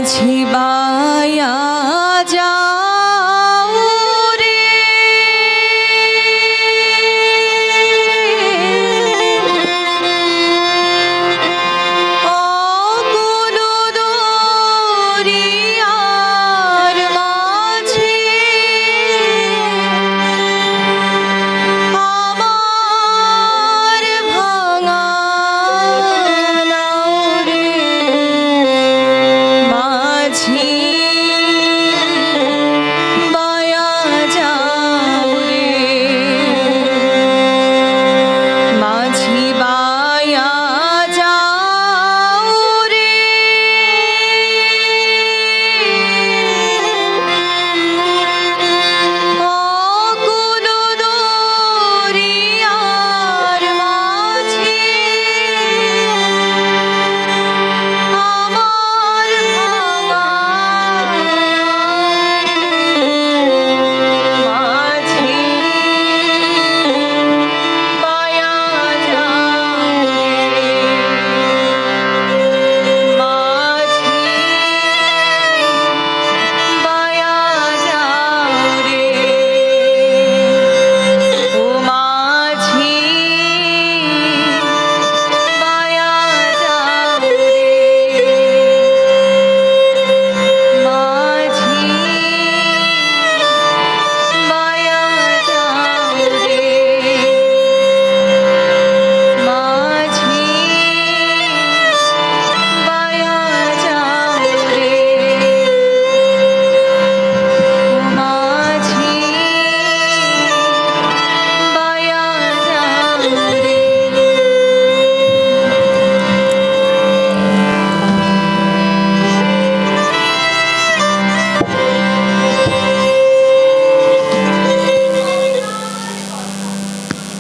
মাঝি বায়া যাও রে অকুল দরিয়ার মাঝে আমার ভাঙা নাও রে মাঝি বায়া যাও রে মাঝি বায়া যাও রে অকুল দরিয়ার মাঝে আমার ভাঙা মাঝি বায়া যাও রে মাঝি বায়া যাও রে ও মাঝি বায়া যাও রে মাঝি বায়া যাও রে মাঝি বায়া যাও রে মাঝি বায়া যাও রে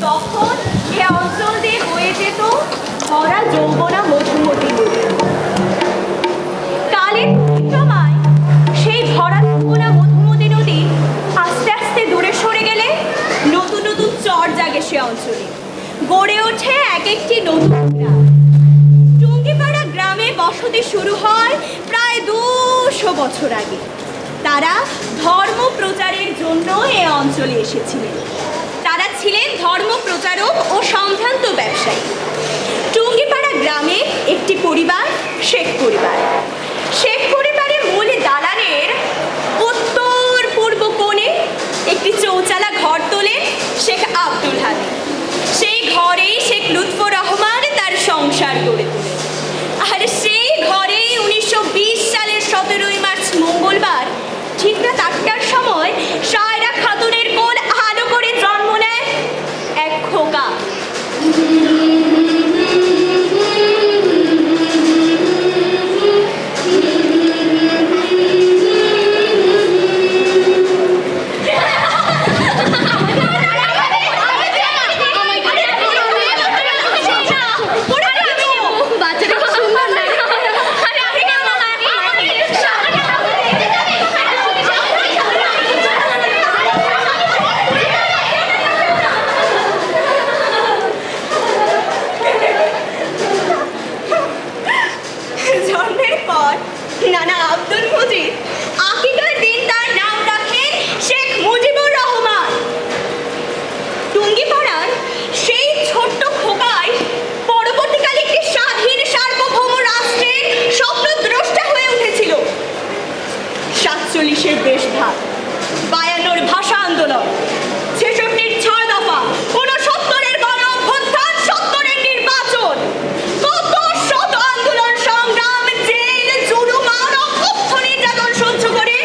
তখন এ অঞ্চল দিয়ে বয়ে যেত ভরা যৌবনা মধুমতি নদী। কালের পরিক্রমায় সেই ভরা যৌবনা মধুমতি নদী আস্তে আস্তে দূরে সরে গেলে নতুন নতুন চর জাগে সে অঞ্চলে, গড়ে ওঠে এক একটি নতুন গ্রাম। টুঙ্গিপাড়া গ্রামে বসতি শুরু হয় প্রায় 200 বছর আগে। তারা ধর্ম প্রচারের জন্য এ অঞ্চলে এসেছিলেন। তারা ছিলেন ধর্ম প্রচারক ও সম্ভ্রান্ত ব্যবসায়ী। টুঙ্গিপাড়া গ্রামে একটি পরিবার, শেখ পরিবার। শেখ পরিবারের মূল দালানের উত্তর পূর্ব কোণে একটি চৌচালা ঘর তোলেন শেখ আব্দুল হাদী। সেই ঘরেই শেখ লুৎফর রহমান তার সংসার গড়ে তোলেন। আর সেই ঘরেই 1920 সালের 17ই মার্চ মঙ্গলবার ঠিক রাত 8টার সময় সায়রা খাতুনের কোল আলো করে জন্ম নেয় এক খোকা। জন্মের পর নানা আব্দুল মুজিব আকিকার দিন তার নাম রাখেন শেখ মুজিবুর রহমান। টুঙ্গিপাড়ার সেই ছোট্ট খোকায় পরবর্তীকালে একটি স্বাধীন সার্বভৌম রাষ্ট্রের স্বপ্নদ্রষ্টা হয়ে উঠেছিল। 47-এর দেশভাগ, 52-র ভাষা আন্দোলন, 66-র 6 দফা, 69-এর গণ অভ্যুত্থান, 70-এর নির্বাচন, কত শত আন্দোলন সংগ্রাম, জেল, জুলুম আর অকথ্য নির্যাতন সহ্য করে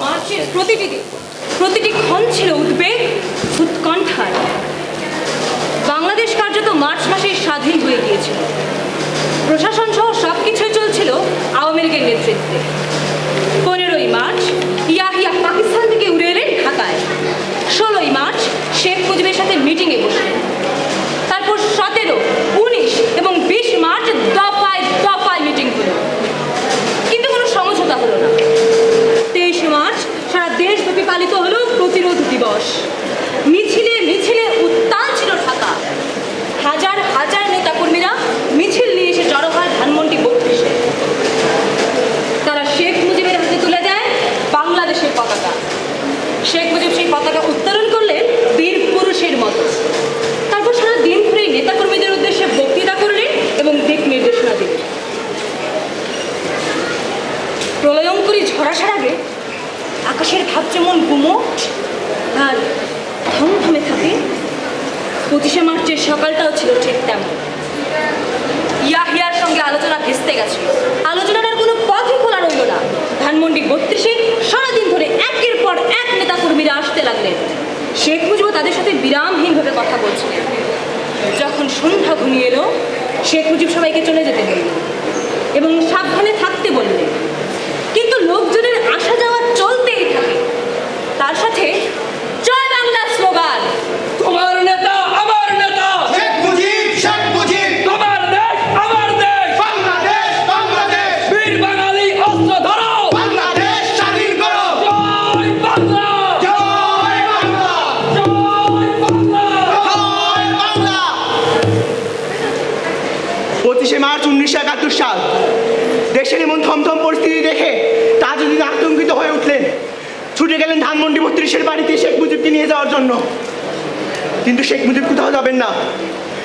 মার্চের প্রতিটি ক্ষণ ছিল উদ্বেগ উৎকণ্ঠার। বাংলাদেশ কার্যত মার্চ মাসে স্বাধীন হয়ে গিয়েছিল। প্রশাসন সহ সব কিছুই চলছিল আওয়ামী লীগের নেতৃত্বে। 15ই মার্চ ইয়াহিয়া পাকিস্তান থেকে উড়ে এলেন ঢাকায়। 16ই মার্চ শেখ মুজিবের সাথে মিটিংয়ে বসলেন। তারপর 17, 19 এবং 20 মার্চ দফায় দফায় মিটিং হলো, কিন্তু কোনো সমঝোতা হলো না। 23 মার্চ সারা দেশব্যাপী পালিত হলো প্রতিরোধ দিবস। মিছিলে মিছিলে উত্তাল ছিল ঢাকা। হাজার হাজার নেতাকর্মীরা মিছিল নিয়ে এসে জড়ো হয় ধানমন্ডি 32-এ। তারা শেখ মুজিবের হাতে তুলে দেয় বাংলাদেশের পতাকা। শেখ মুজিব সেই পতাকা উত্তোলন করলেন বীর পুরুষের মতো। তারপর সারা দিন ধরে নেতাকর্মীদের উদ্দেশ্যে বক্তৃতা করলেন এবং দিক নির্দেশনা দিলেন। প্রলয়ঙ্করী ঝড়াসার আগে আকাশের ভাব যেমন গুমোট আর থমথমে থাকে, 25শে মার্চের সকালটাও ছিল ঠিক তেমন। ইয়াহিয়ার সঙ্গে আলোচনা ভেস্তে গেছে। আলোচনার আর কোনো পথই খোলা রইল না। ধানমন্ডি 32-এ সারাদিন ধরে একের পর এক নেতাকর্মীরা আসতে লাগলেন। শেখ মুজিবও তাদের সাথে বিরামহীনভাবে কথা বলছিলেন। যখন সন্ধ্যা ঘনিয়ে এলো, শেখ মুজিব সবাইকে চলে যেতে বললেন এবং সাবধানে থাকতে বললেন। কিন্তু লোকজনের আসা যাওয়া চলতেই থাকে। তার সাথে জয় বাংলা স্লোগান। তোমার নেতা আমার নেতা, শেখ মুজিব তোমার দেশ আমার দেশ, বাংলাদেশ বাংলাদেশ, বীর বাঙালি অস্ত্র ধরো, বাংলাদেশ স্বাধীন করো, জয় বাংলা, জয় বাংলা, জয় বাংলা। জয় বাংলা। 25শে মার্চ 1971 সাল। দেশের এমন থমথম পরিস্থিতি দেখে তাজউদ্দিন আতঙ্কিত হয়ে উঠলেন। ছুটে গেলেন ধানমন্ডি 32-এর বাড়িতে শেখ মুজিবকে নিয়ে যাওয়ার জন্য। কিন্তু শেখ মুজিব কোথাও যাবেন না,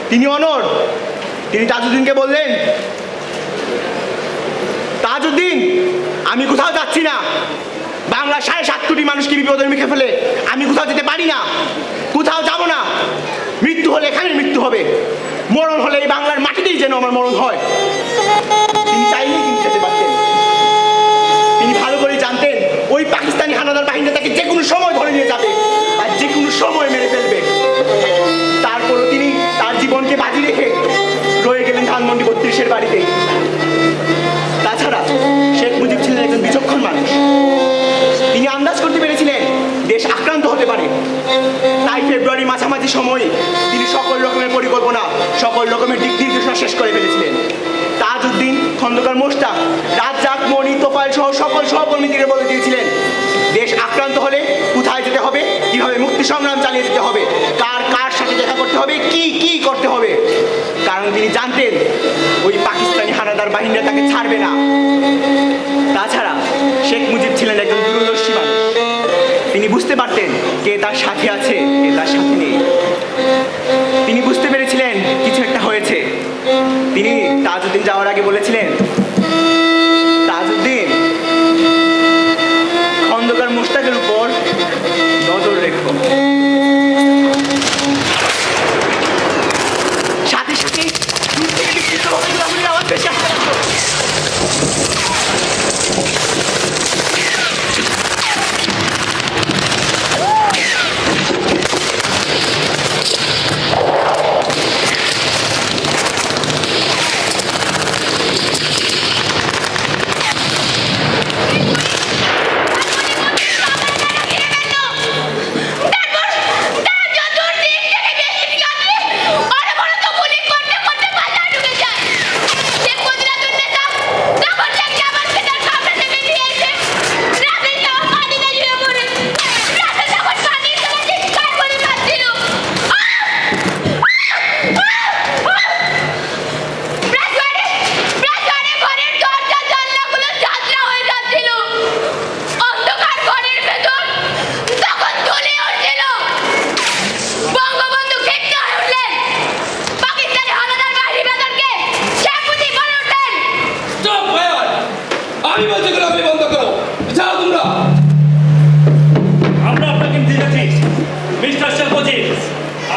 তিনি অনড়। তিনি তাজউদ্দিনকে বললেন, তাজউদ্দিন, আমি কোথাও যাচ্ছি না। বাংলার 7.5 কোটি মানুষকে বিপদের মুখে ফেলে আমি কোথাও যেতে পারি না, কোথাও যাব না। মৃত্যু হলে এখানে মৃত্যু হবে, মরণ হলে এই বাংলার মাটিতেই যেন আমার মরণ হয়। তিনি চাইলেই কিন্তু যেতে পারতেন। তিনি ভালো করে জানতেন ওই পাকিস্তানি হানাদার বাহিনীটা তাকে যে কোনো সময় ধরে নিয়ে যাবে আর যে কোনো সময় মেরে ফেলবে। তারপরও তিনি তার জীবনকে বাজি রেখে রয়ে গেলেন ধানমন্ডি 32-এর বাড়িতে। তাছাড়া শেখ মুজিব ছিলেন একজন বিচক্ষণ মানুষ। তিনি আন্দাজ করতে পেরেছিলেন দেশ আক্রান্ত হতে পারে। তাই ফেব্রুয়ারি মাঝামাঝি সময়ে তিনি সকল রকমের পরিকল্পনা, সকল রকমের দিক নির্দেশনা শেষ করে ফেলেছিলেন। তাজউদ্দিন, খন্দকার মোশতাক, রাজ্জাক, মনি, তোফায়েল সহ সকল সহকর্মীদের বলে দিয়েছিলেন দেশ আক্রান্ত হলে কোথায় যেতে হবে, কিভাবে মুক্তি সংগ্রাম চালিয়ে যেতে হবে, কার কার সাথে দেখা করতে হবে, কি কি করতে হবে। কারণ তিনি জানতেন ওই পাকিস্তানি হানাদার বাহিনীরা তাকে ছাড়বে না। তাছাড়া শেখ মুজিব ছিলেন একজন দূরদর্শী মানুষ। তিনি বুঝতে পারতেন কে তার সাথে আছে, কে তার সাথে নেই। তিনি বুঝতে পেরেছিলেন কিছু একটা হয়েছে। তিনি তাজউদ্দিন যাওয়ার আগে বলেছিলেন, তাজউদ্দিন, খন্দকার মোশতাকের উপর নজর রেখো। সাথে সাথে দূর থেকে বিক্ষিপ্ত গোলাগুলির আওয়াজ ভেসে আসতে লাগলো।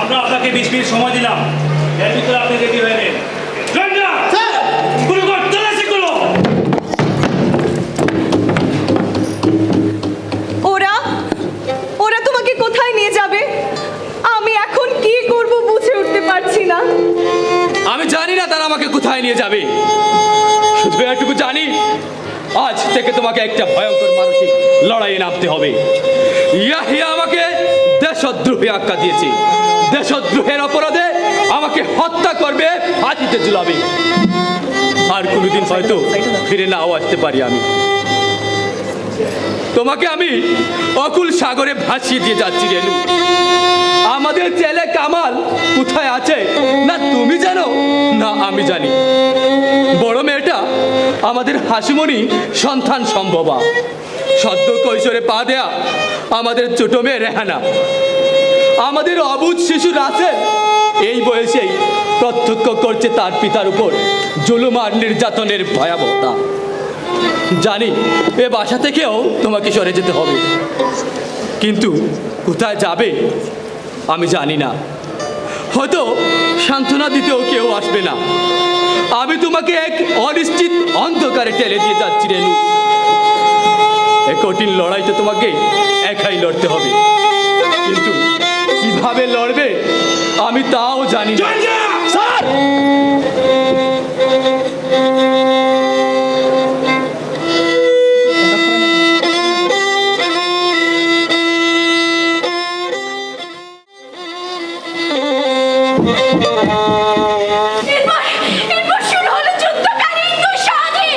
আমরা আপনাকে 20 মিনিট সময় দিলাম, এর ভিতরে আপনি রেডি হয়ে নেন। থেকে তোমাকে একটা ভয়ঙ্কর মানসিক লড়াইয়ে নামতে হবে। ইয়াহিয়া আমাকে দেশদ্রোহী আখ্যা দিয়েছে। দেশদ্রোহের অপরাধে আমাকে হত্যা করবে, ফাঁসিতে ঝুলাবে। আর কোনোদিন হয়তো ফিরে নাও আসতে পারি আমি। তোমাকে আমি অকুল সাগরে ভাসিয়ে দিয়ে যাচ্ছি রেনু। আমাদের ছেলে কামাল কোথায় আছে না তুমি জানো না আমি জানি। বড় মেয়েটা আমাদের হাসিমণি সন্তান সম্ভবা, সদ্য কৈশোরে পা দেয়া আমাদের ছোট মেয়ে রেহানা, আমাদের অবুঝ শিশু রাসেল এই বয়সেই প্রত্যক্ষ করছে তার পিতার উপর জুলুম আর নির্যাতনের ভয়াবহতা। জানি এ বাসা থেকেও তোমাকে সরে যেতে হবে, কিন্তু কোথায় যাবে আমি জানি না। হয়তো সান্ত্বনা দিতেও কেউ আসবে না। আমি তোমাকে এক অনিশ্চিত অন্ধকারে ঠেলে দিয়ে যাচ্ছি রেনু। এ কঠিন লড়াইটা তোমাকে একাই লড়তে হবে, কিন্তু কিভাবে লড়বে আমি তাও জানি না। স্যার! এরপর শুরু হলো যুদ্ধকালীন দুঃসাহসী।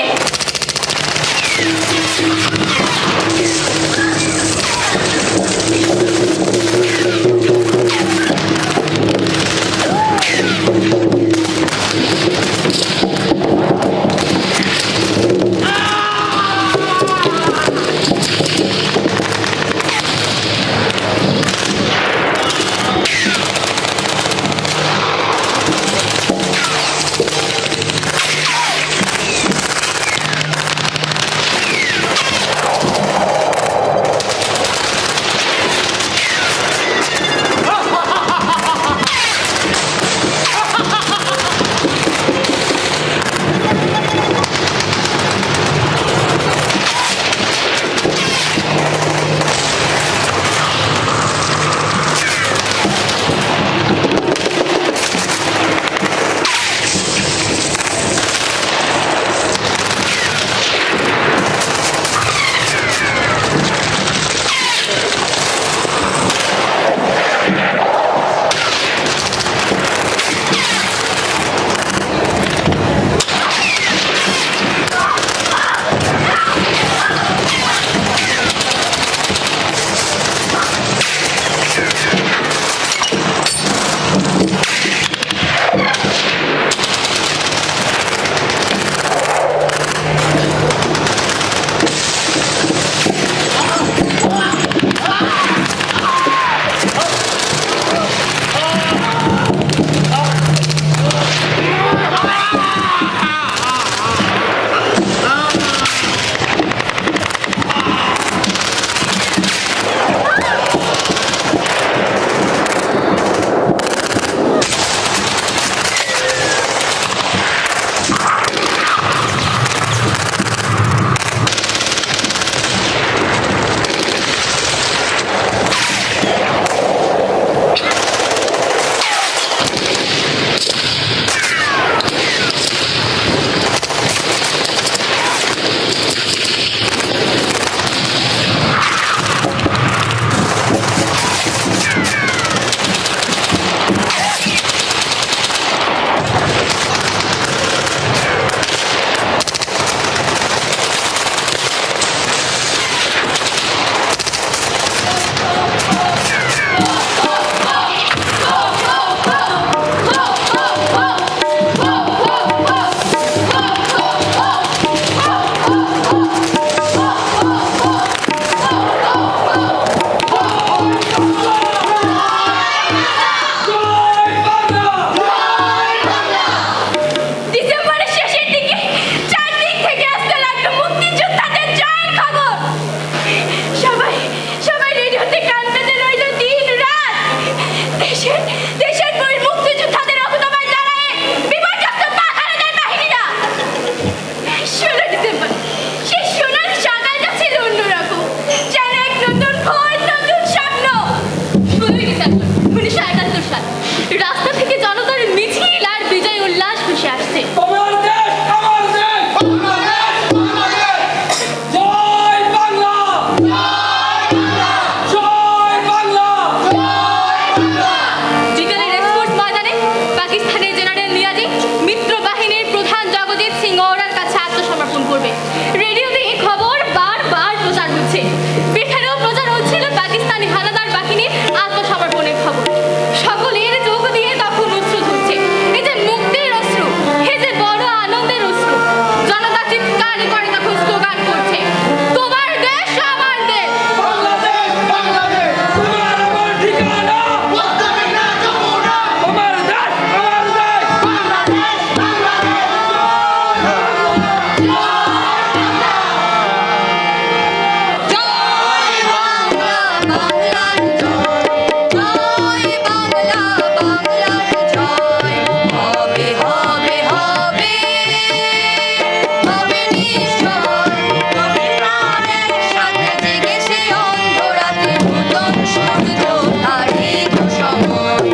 ত্যাগ করছে। তোমার দেশ আমার দেশ। বাংলাদেশ বাংলাদেশ তোমার আমার ঠিকানা তোমার দেশ আমার দেশ জয় বাংলা বাংলার জয়, জয় বাংলা বাংলার জয়। হবে হবে হবে হবে নিশ্চয়, হবে প্রাণের সাথে জেগেছে অন্ধরাতে নূতন সূর্য তারিখ সময়।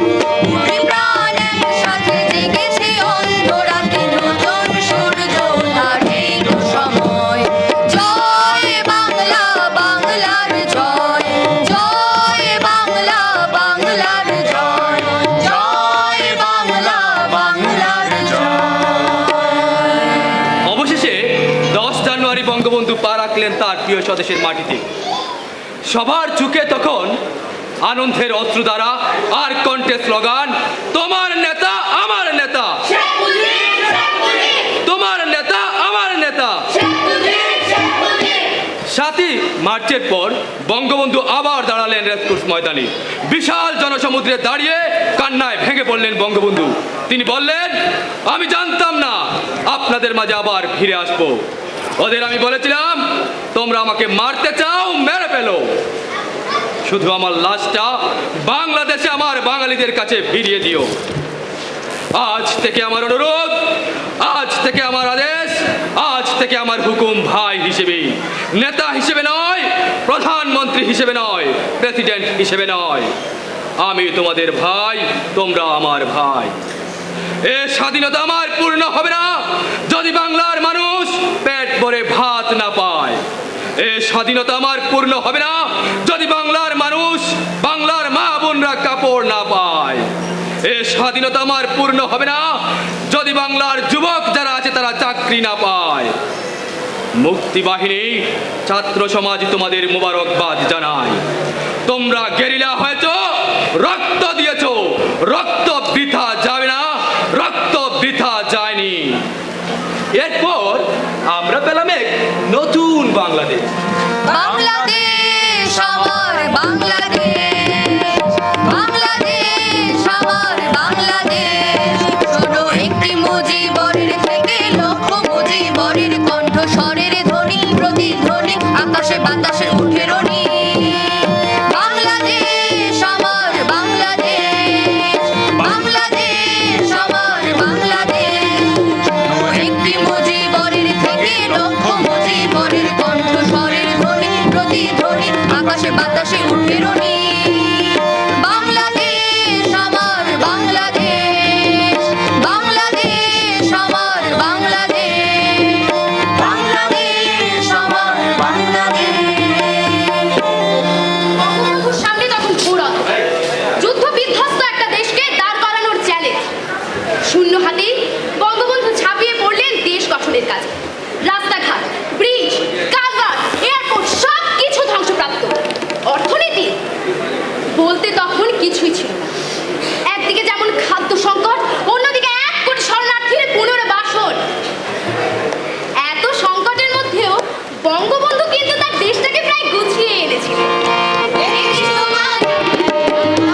হবে প্রাণের সাথে জেগেছে অন্ধরাতে নূতন সূর্য তারিখ সময়। জয় বাংলা বাংলার জয়, জয় বাংলা বাংলার জয়, জয় বাংলা বাংলার জয়। অবশেষে 10 জানুয়ারি বঙ্গবন্ধু পা রাখলেন তার প্রিয় স্বদেশের মাটিতে। সবার চোখে তখন আনন্দের অশ্রুধারা আর কণ্ঠে স্লোগান, তোমার নেতা আমার নেতা, তোমার নেতা আমার নেতা। 7ই মার্চের পর বঙ্গবন্ধু আবার দাঁড়ালেন রেসকোর্স ময়দানে। বিশাল জনসমুদ্রে দাঁড়িয়ে কান্নায় ভেঙে পড়লেন বঙ্গবন্ধু। তিনি বললেন, আমি জানতাম না আপনাদের মাঝে আবার ফিরে আসবো। ওদের আমি বলেছিলাম, তোমরা আমাকে মারতে চাও, মেরে ফেলো, শুধু আমার লাশটা বাংলাদেশে আমার বাঙালিদের কাছে ফিরিয়ে দিও। আজ থেকে আমার অনুরোধ, আজ থেকে আমার আদেশ, আজ থেকে আমার হুকুম ভাই হিসেবে, নেতা হিসেবে নয়, প্রধানমন্ত্রী হিসেবে নয়, প্রেসিডেন্ট হিসেবে নয়। আমি তোমাদের ভাই, তোমরা আমার ভাই। এ স্বাধীনতা আমার পূর্ণ হবে না যদি বাংলার মানুষ পেট ভরে ভাত না পায়। এ স্বাধীনতা আমার পূর্ণ হবে না যদি বাংলার মানুষ, বাংলার মা বোনরা কাপড় না পায়। এ স্বাধীনতা আমার পূর্ণ হবে না যদি বাংলার যুবক যারা আছে তারা চাকরি না পায়। মুক্তিবাহিনী, ছাত্র সমাজ তোমাদের মোবারকবাদ জানায়। তোমরা গেরিলা হয়েছ, রক্ত দিয়েছ, রক্ত বৃথা যাবে না, রক্ত বৃথা যায়নি। এরপর আমরা পেলাম এক নতুন বাংলাদেশ। বাংলাদেশ আমার বাংলাদেশ, বাংলাদেশ আমার বাংলাদেশ। শোনো একটি মুজিবরের থেকে লক্ষ মুজিবরের কণ্ঠস্বরের ধ্বনি, প্রতিধ্বনি আকাশে বাতাসে উঠে রনি। বাংলাদেশ আমার বাংলাদেশ, বাংলাদেশ আমার বাংলাদেশ। একটি মুজিবরের থেকে লক্ষ মুজিবরের কণ্ঠস্বরের ধ্বনি, প্রতিধ্বনি আকাশে বাতাসে উঠে রনি। বাংলাদেশ আমার বাংলাদেশ, বাংলাদেশ আমার বাংলাদেশ, বাংলাদেশ আমার বাংলাদেশ। বঙ্গবন্ধুর সামনে তখন ঘোরত যুদ্ধ বিধ্বস্ত একটা দেশকে দাঁড় করানোর চ্যালেঞ্জ। শূন্য হাতে বঙ্গবন্ধু ঝাঁপিয়ে পড়লেন দেশ গঠনের কাজে। রাস্তাঘাট, ব্রিজ, কালভার্ট, এয়ারপোর্ট সব কিছু ধ্বংসপ্রাপ্ত। অর্থনীতি বলতে তখন কিছুই ছিল না। একদিকে যেমন খাদ্য সংকট, অন্যদিকে 1 কোটি শরণার্থীর পুনর্বাসন। এত সংকটের মধ্যেও বঙ্গবন্ধু কিন্তু তার দেশটাকে প্রায় গুছিয়ে এনেছিলেন।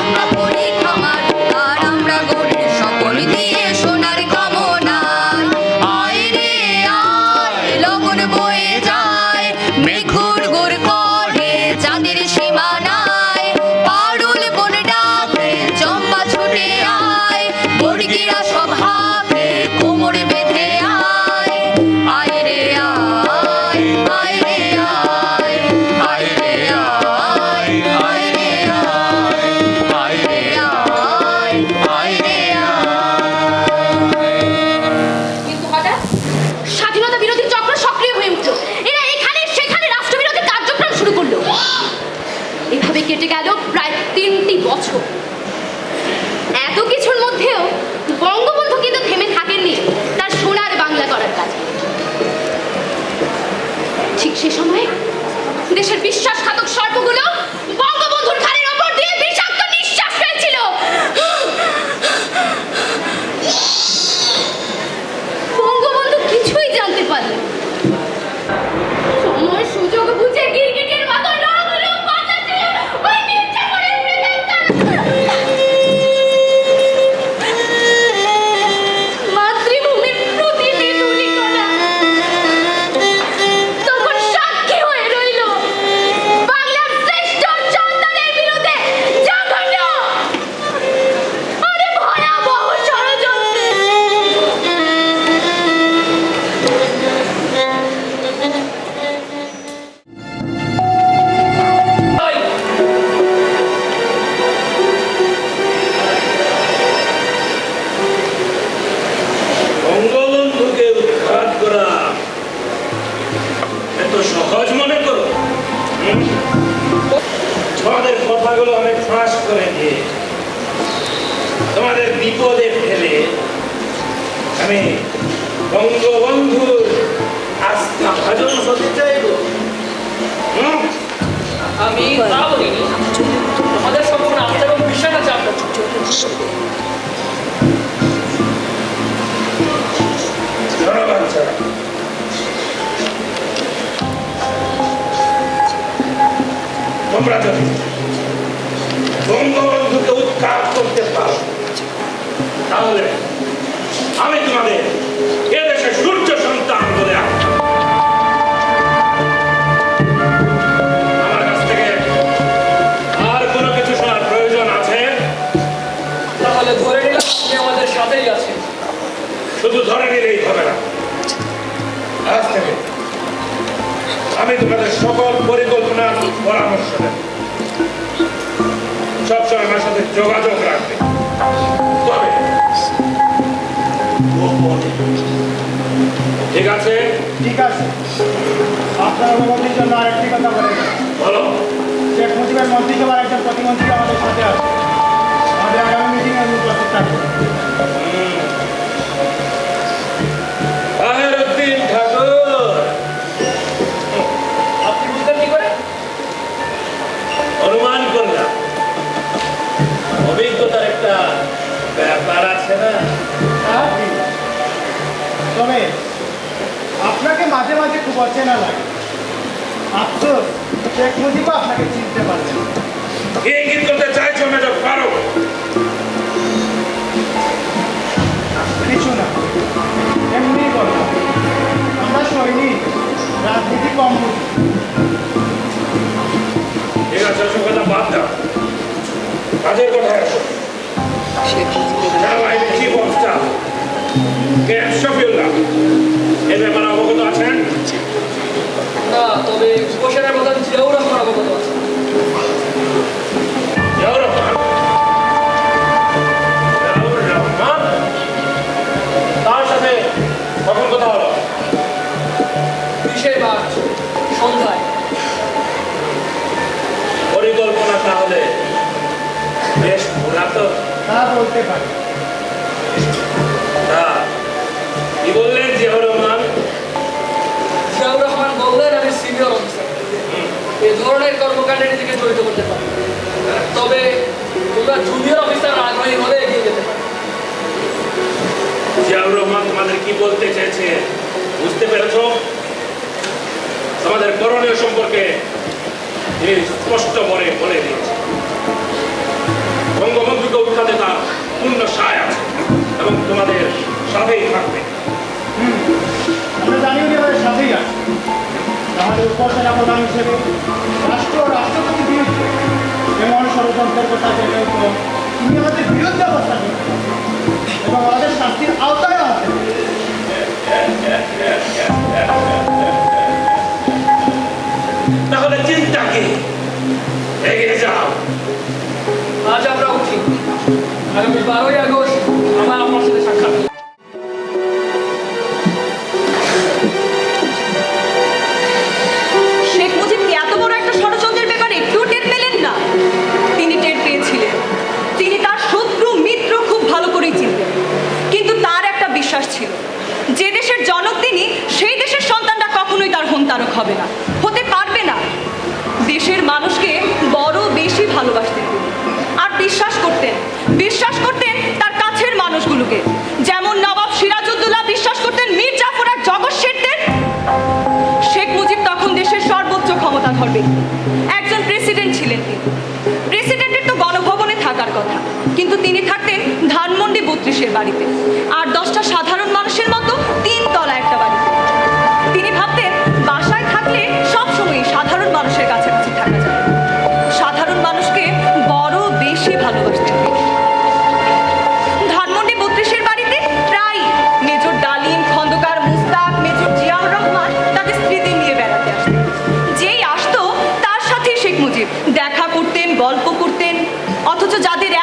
আমরা করি খামার আর আমরা গরিব সকল দিয়ে সোনার কামনায়। আয় রে আয় লগন বয়ে যায়, মেঘুর গুড় করে চাঁদের সীমানায়। পারুল বন ডাকে চম্পা ছুটে আয়, বর্গিরা সব হাঁকে কোমর বেঁধে আয়। আয় রে আয়, আয় রে আয়, আয় রে আয়, আয় রে আয়, আয় রে আয়, আয় রে আয়। কিন্তু হঠাৎ স্বাধীনতা বিরোধী চক্র সক্রিয় হয়ে উঠল। এরা এখানে সেখানে রাষ্ট্রবিরোধী কার্যক্রম শুরু করলো। এভাবে কেটে গেল প্রায় 3টি বছর। এত কিছুর মধ্যেও বঙ্গবন্ধু কিন্তু থেমে থাকেননি তার সোনার বাংলা করার কাজে। ঠিক সে সময়ে দেশের বিশ্বাসঘাতক সর্পগুলো বঙ্গবন্ধুর ঘাড়ের ওপর দিয়ে বিষাক্ত নিঃশ্বাস ফেলছিল। বঙ্গবন্ধু কিছুই জানতে পারলেন না। সহজ মনে করো? তোমাদের কথাগুলো অনেক ফাঁস করে দিয়ে তোমাদের বিপদে ফেলে আমি বঙ্গবন্ধুর আস্থা ভাজন হতে চাইব। আমি তা বলিনি, আমাদের সম্পূর্ণ আস্থা এবং বিশ্বাস আছে আপনার। ধন্যবাদ ছাড়া তোমরা যদি বঙ্গবন্ধুকে উৎখাত করতে পারো তাহলে আমি তোমাদের এদেশে সূর্য সন্তান বলে আখ্যা। আমার কাছ থেকে আর কোনো কিছু শোনার প্রয়োজন আছে? তাহলে ধরে নিলাম আপনি আমাদের সাথেই আছেন। শুধু ধরে নিলেই হবে না, আজ থেকে আমি তোমাদের সকল পরিকল্পনার পরামর্শ দেব। সবসময় আমার সাথে যোগাযোগ রাখবে, তবে গোপনে। ঠিক আছে? ঠিক আছে, আপনার অনুমতির জন্য আরেকটি কথা বলে দিই। বলো। শেখ মুজিবের মন্ত্রিসভার একজন প্রতিমন্ত্রী আমাদের সাথে আছে, আমাদের আগামী মিটিংয়ে উপস্থিত থাকবে। তাহেরউদ্দিন ঠাকুর, আপনি বুঝলেন কি করে? অনুমান করলাম অভিজ্ঞতার একটা ব্যাপার আছে না? তবে আপনাকে মাঝে মাঝে খুব অচেনা লাগে। আফসোস, শেখ মুজিবও আপনাকে চিনতে পারবেন না। কি ইঙ্গিত করতে চাইছো মেজর ফারুক? কিছু না, এমনি বললাম। আমরা সৈনিক, রাজনীতি কম বুঝি। ঠিক আছে, ওসব কথা বাদ দাও, কাজের কথায় আসো। সেনাবাহিনীর chief of staff captain Shafiullah এর ব্যাপারে অবগত আছেন? না, তবে উপসেনার প্রধান জিয়াউর রহমান অবগত আছে। জিয়াউর রহমান? জিয়াউর রহমান? তার সাথে কখন কথা হলো? 20 মার্চ সন্ধ্যায়। পরিকল্পনা তাহলে বেশ পুরাতন। তা বলতে পারি। তা কি বললেন জিয়াউর রহমান? জিয়াউর রহমান বললেন আমি সিনিয়র অফিসার, এই ধরনের কর্মকাণ্ডে নিজেকে জড়িত করতে পারি, তবে তোমরা জুনিয়র অফিসার আগ্রহী হলে এগিয়ে যেতে পারি। জিয়াউর রহমান তোমাদের কি বলতে চেয়েছে বুঝতে পেরেছো? তোমাদের করণীয় সম্পর্কে তিনি স্পষ্ট করে বলে দিয়েছে। বঙ্গবন্ধুকে উৎখাতে তার পূর্ণ সায় আছে এবং তোমাদের সাথেই থাকবে। আমরা জানি উনি আমাদের সাথেই আছে। আমাদের উপসেনা প্রধান হিসেবে রাষ্ট্র ও রাষ্ট্রপতির বিরুদ্ধে এমন ষড়যন্ত্রের কথা জেনেও তো তিনি আমাদের বিরুদ্ধে অবস্থান করতে এবং আমাদের শাস্তির আওতায় আছে। তাহলে চিন্তা কি? এগিয়ে যাও। আজ আমরা উঠি, আগামী 12ই আগস্ট আমার আপনার সাথে সাক্ষাৎ। শেখ মুজিব কি এত বড় একটা ষড়যন্ত্রের ব্যাপারে একটু টের পেলেন না? তিনি টের পেয়েছিলেন। তিনি তার শত্রু মিত্র খুব ভালো করেই চিনতেন, কিন্তু তার একটা বিশ্বাস ছিল, যে দেশের জনক তিনি, সেই দেশের সন্তানরা কখনোই তার হোমতারক হবে না, হতে পারবে না। দেশের মানুষকে বড় বেশি ভালোবাসতেন তিনি, আর বিশ্বাস করতেন তার কাছের মানুষগুলোকে। যেমন নবাব সিরাজউদ্দৌলা বিশ্বাস করতেন মীর জাফর আর জগৎ শেঠদের। শেখ মুজিব তখন দেশের সর্বোচ্চ ক্ষমতাধর ব্যক্তি, একজন প্রেসিডেন্ট ছিলেন তিনি। প্রেসিডেন্টের তো গণভবনে থাকার কথা, কিন্তু তিনি থাকতেন ধানমন্ডি 32-এর বাড়িতে, আর 10টা সাধারণ মানুষের মতো 3 তলা একটা বাড়িতে। তিনি ভাবতেন বাসায় থাকলে সবসময় সাধারণ মানুষের কাছাকাছি থাকা যায়। সাধারণ মানুষকে বড় বেশি ভালোবাসতেন তিনি। ধানমন্ডি 32-এর বাড়িতে প্রায় মেজর ডালিম, খন্দকার মুস্তাক, মেজর জিয়াউর রহমান তাদের স্মৃতি নিয়ে বেড়াতে আসতেন। যেই আসতো তার সাথেই শেখ মুজিব দেখা করতেন, গল্প করতেন। অথচ যাদের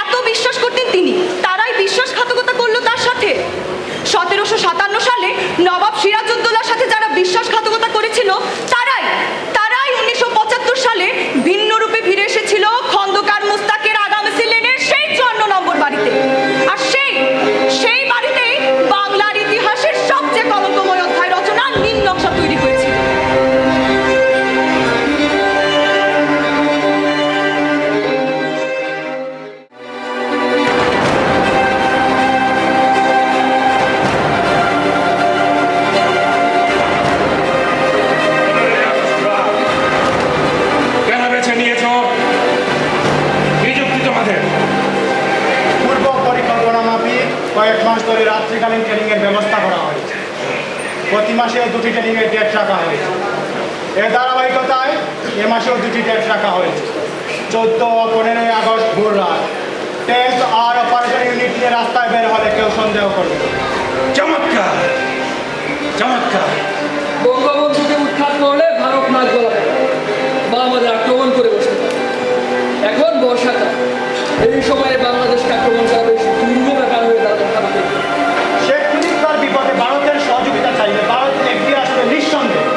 এত বিশ্বাস করতেন তিনি, তারাই বিশ্বাসঘাতকতা করলো তার সাথে। শীতকালীন ট্রেনিংয়ের ব্যবস্থা করা হয়েছে। প্রতি মাসে 2টি ট্রেনিংয়ের ডেট রাখা হয়েছে। এর ধারাবাহিকতায় এ মাসেও 2টি ডেট রাখা হয়েছে। 14 ও 15 আগস্ট ভোর রাত ট্যাঙ্ক আর অপারেশন ইউনিট নিয়ে রাস্তায় বের হলে কেউ সন্দেহ করবে না। চমৎকার চমৎকার। বঙ্গবন্ধুকে উৎখাত করলে ভারত নাক গলাবে বা আমাদের আক্রমণ করে বসতে পারে। এখন বর্ষাকাল, এই সময়ে বাংলাদেশকে আক্রমণ করা বেশ দুর্গ ব্যাপার হয়ে দাঁড়াবে ভারতের। শেখ মুজিবুর বিপদে ভারতের সহযোগিতা চাইবে, ভারত এগিয়ে আসবে নিঃসন্দেহে।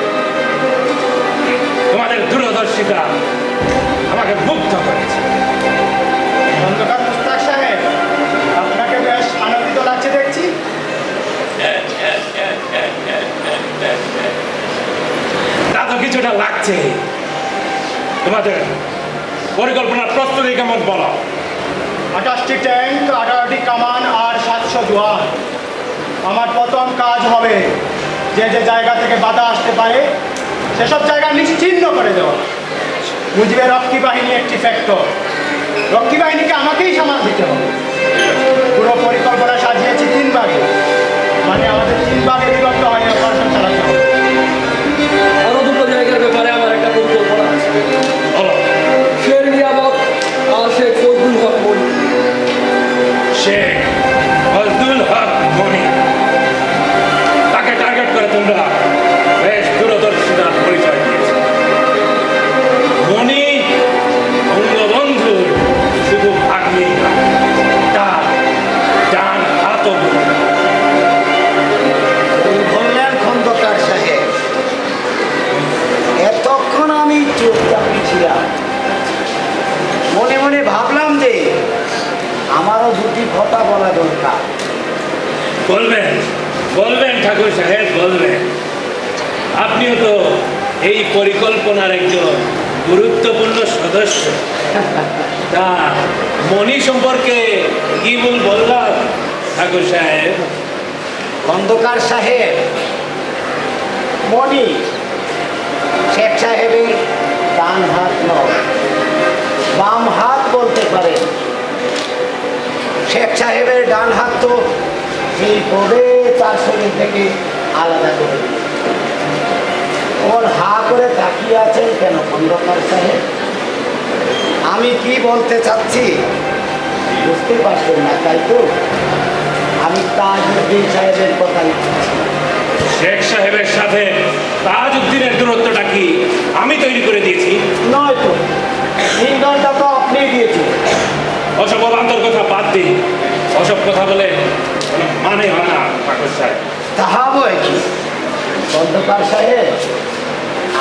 তোমাদের দূরদর্শিতা আমাকে মুগ্ধ করেছে। খন্দকার মুস্তাক সাহেব, আপনাকে বেশ আনন্দিত লাগছে দেখছি। তা তো কিছুটা লাগছে। তোমাদের পরিকল্পনার প্রস্তুতি কেমন বলো? 28টি ট্যাঙ্ক, 18টি কামান আর 700 জওয়ান। আমার প্রথম কাজ হবে যে যে জায়গা থেকে বাধা আসতে পারে সেসব জায়গা নিশ্চিহ্ন করে দেওয়া। মুজিবের রক্ষী বাহিনী একটি ফ্যাক্টর, রক্ষী বাহিনীকে আমাকেই সামাল দিতে হবে। পুরো পরিকল্পনা সাজিয়েছি 3 ভাগে, মানে আমাদের 3 ভাগে বিভক্ত হয়ে অপারেশন চালাতে হবে। আরো দুটো জায়গার ব্যাপারে আমার একটা পরিকল্পনা আছে। বলো। শের নিয়ামত আর শেখ ফজলুল হক মনি। শেখ ফজলুল হক মনি, তাকে টার্গেট করে তোমরা বেশ দূরদর্শিতার পরিচয় দিয়েছে। মনি বঙ্গবন্ধুর শুধু ভাগ্যই না, তার ডান হাতও বলি। বললেন খন্দকার সাহেব, এতক্ষণ আমি চুপচাপ ছিলাম। মনে মনে ভাবলাম যে আমারও 2টি কথা বলা দরকার। বলবেন বলবেন ঠাকুর সাহেব, বলবেন। আপনিও তো এই পরিকল্পনার একজন গুরুত্বপূর্ণ সদস্য। তা মনি সম্পর্কে কি বললাম ঠাকুর সাহেব? খন্দকার সাহেব, মনি শেখ সাহেবের ডান হাত নয়, বাম হাত বলতে পারে। শেখ সাহেবের ডান হাত তো এই পদে তার শরীর থেকে আলাদা করে দিল। ওর হা করে তাকিয়ে আছেন কেন খন্দকার সাহেব? আমি কি বলতে চাচ্ছি বুঝতে পারছেন না, তাই তো? আমি তাজউদ্দিন সাহেবের কথা লিখেছি। শেখ সাহেবের সাথে তাজউদ্দিনের দূরত্বটা কি আমি তৈরি করে দিয়েছি? নয় তো, 3 ঘন্টা তো আপনি দিয়েছেন। ওসব অবান্তর কথা বাদ দিন। ওসব কথা বলে কোনো মানে হয় না ঠাকুর সাহেব। তাহা বই কি খন্দকার সাহেব,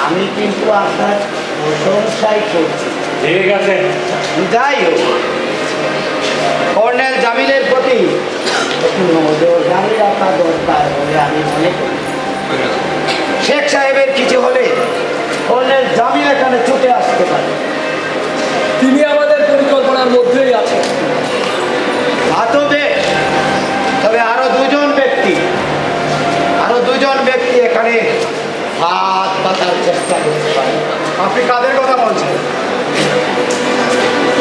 আমি কিন্তু আপনার প্রশংসাই করছি। ঠিক আছে, যাই হোক, কর্নেল জামিলের প্রতি একটু নজরদারি রাখা দরকার বলে আমি মনে করি। শেখ সাহেবের কিছু হলে কর্নেল জামিল এখানে ছুটে আসতে পারে। তিনি আমাদের পরিকল্পনার মধ্যেই আছেন। তা তো বেশ, তবে আরো দুজন ব্যক্তি এখানে হাত পাতার চেষ্টা করতে পারে। আপনি কাদের কথা বলছেন?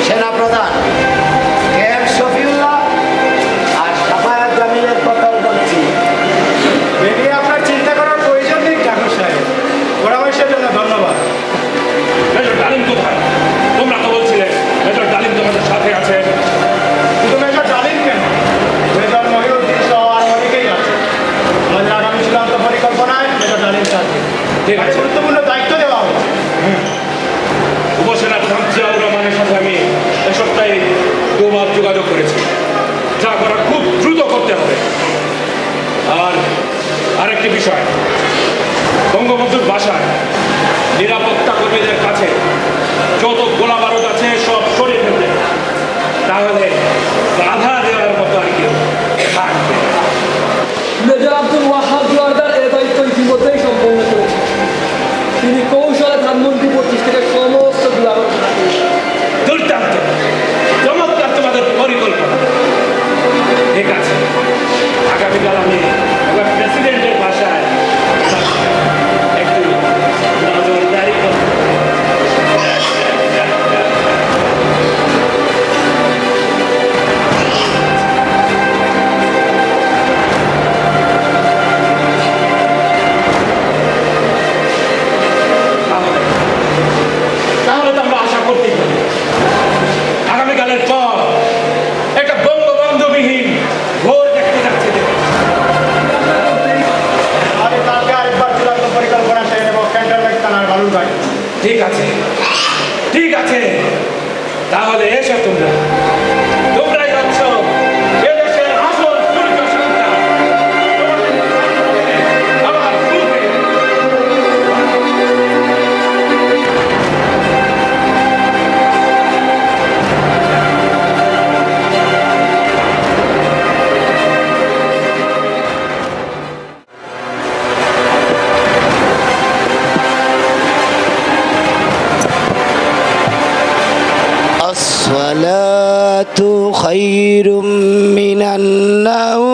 সেনাপ্রধান এম শফিউল্লাহ আর সাফায়াত জামিলের কথাও বলছি। এ নিয়ে আপনার চিন্তা করার প্রয়োজন নেই ঠাকুর সাহেব, পরামর্শের জন্য ধন্যবাদ। মেজর ডালিম কোথায়? তোমরা তো বলছিলে মেজর ডালিম তোমাদের সাথে আছে। শুধু মেজর ডালিম কেন, মেজর মহিউদ্দিন সহ আর অনেকেই আছে। আমাদের আগামী চূড়ান্ত পরিকল্পনায় মেজর ডালিম থাকবে। ঠিক আছে। গুরুত্বপূর্ণ দায়িত্ব দেওয়া হয়েছে। উপসেনা প্রধান জিয়াউর রহমানের সাথে আমি এ সপ্তাহে 2 বার যোগাযোগ করেছি। যা করা খুব দ্রুত করতে হবে। আর আরেকটি বিষয়, বঙ্গবন্ধুর বাসায় নিরাপত্তা কর্মীদের কাছে যত গোলা বারুদ আছে সব সরিয়ে ফেলতে, তাহলে বাধা দেওয়ার মতো আর কেউ থাকবে না। মেজর আব্দুল ওয়াহাব জোয়ারদার এ দায়িত্ব ইতিমধ্যেই সম্পন্ন করেছেন। তিনি কৌশলে ধানমন্ত্রী 25 থেকে সমস্ত দুরারোপ দুর্দান্ত, চমৎকার তোমাদের পরিকল্পনা। ঠিক আছে, আগামীকাল আমি একবার প্রেসিডেন্টের বাসায় একটু নজরদারি করব। ঠিক আছে, ঠিক আছে, তাহলে এসো তোমরা, তোমরাই হচ্ছ এদেশের আসল সূর্য সন্তান। আমার বুকে الصلاة خير من النوم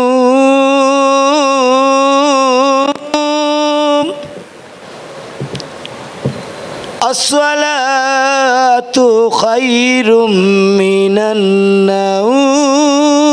الصلاة خير من النوم